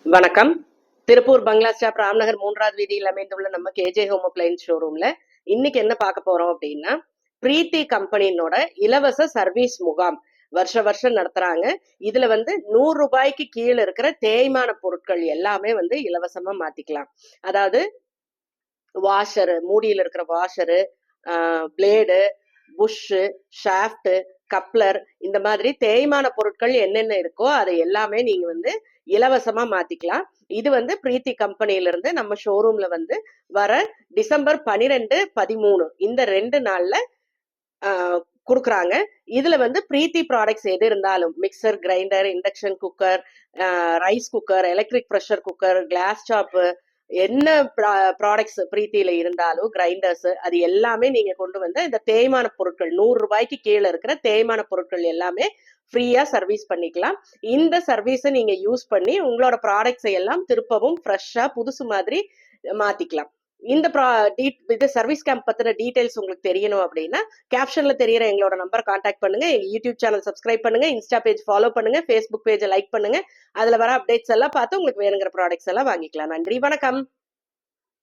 வணக்கம். திருப்பூர் பங்களா ஸ்டாப் ராம்நகர் 3வது வீதியில் அமைந்துள்ள நம்ம கேஜே ஹோம் அப்ளையன்ஸ் ஷோரூம்ல இன்னைக்கு என்ன பார்க்க போறோம் அப்படின்னா, பிரீத்தி கம்பெனியோட இலவச சர்வீஸ் முகாம் வருஷம் நடத்துறாங்க. இதுல வந்து ரூ. 100 கீழே இருக்கிற தேய்மான பொருட்கள் எல்லாமே வந்து இலவசமா மாத்திக்கலாம். அதாவது வாஷரு, மூடியில இருக்கிற washer, blade, push, shaft, coupler, இந்த மாதிரி தேய்மான பொருட்கள் என்னென்ன இருக்கோ அதை எல்லாமே நீங்க வந்து இலவசமா மாத்திக்கலாம். இது வந்து பிரீத்தி கம்பெனில இருந்து நம்ம ஷோரூம்ல வந்து வர டிசம்பர் 12, 13 இந்த 2 நாள்ல கொடுக்குறாங்க. இதுல வந்து பிரீத்தி ப்ராடக்ட்ஸ் எது இருந்தாலும் mixer, grinder, induction cooker, rice cooker, electric pressure cooker, glass chop, என்ன ப்ராடக்ட்ஸ் பிரீத்தியில இருந்தாலும் கிரைண்டர்ஸ் அது எல்லாமே நீங்க கொண்டு வந்து இந்த தேய்மான பொருட்கள் ரூ. 100 கீழே இருக்கிற தேய்மான பொருட்கள் எல்லாமே ஃப்ரீயா சர்வீஸ் பண்ணிக்கலாம். இந்த சர்வீஸை நீங்க யூஸ் பண்ணி உங்களோட ப்ராடக்ட்ஸை எல்லாம் திருப்பவும் ஃப்ரெஷ்ஷா புதுசு மாதிரி மாத்திக்கலாம். இந்த இது சர்வீஸ் கேம்ப் பத்தின டீடைல்ஸ் உங்களுக்கு தெரியணும் அப்படின்னா கேப்ஷன்ல தெரியற எங்களோட நம்பர் கான்டாக்ட் பண்ணுங்க. எங்க யூடியூப் சேனல் சப்ஸ்கிரைப் பண்ணுங்க, இன்ஸ்டா பேஜ் ஃபாலோ பண்ணுங்க, ஃபேஸ்புக் பேஜை லைக் பண்ணுங்க. அதுல வர அப்டேட்ஸ் எல்லாம் பார்த்து உங்களுக்கு வேணுங்கிற ப்ராடக்ட்ஸ் எல்லாம் வாங்கிக்கலாம். நன்றி, வணக்கம்.